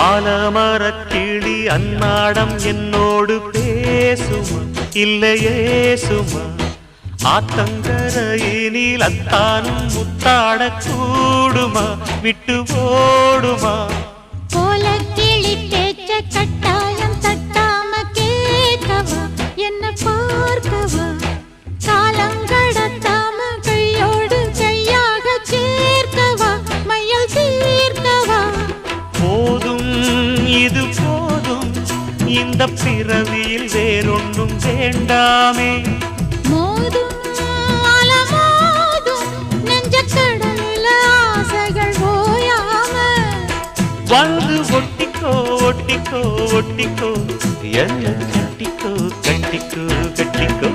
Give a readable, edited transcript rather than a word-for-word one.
ஆலமரக்கிளி அன்னாடம் என்னோடு பேசுமா இல்லையே சுமா ஆத்தங்கரையினில் அத்தானும் முத்தாட கூடுமா விட்டு ஓடுமா போல கிளி பேச்ச கட்டாயம் தட்டாம கேட்கவா என்ன பார்க்கவா காலங்கடத்தாம கையோடு கையாக சேர்க்கவா மையல் தீர்க்கவா போதும் இது போதும் இந்த பிறவியில் வேறொன்றும் வேண்டாமே மோதும் அலமோதும் நெஞ்ச கடலில் ஆசைகள் ஓயாம வந்து ஒட்டிக்கோ ஒட்டிக்கோ ஒட்டிக்கோ என்ன கட்டிக்கோ கட்டிக்கோ கட்டிக்கோ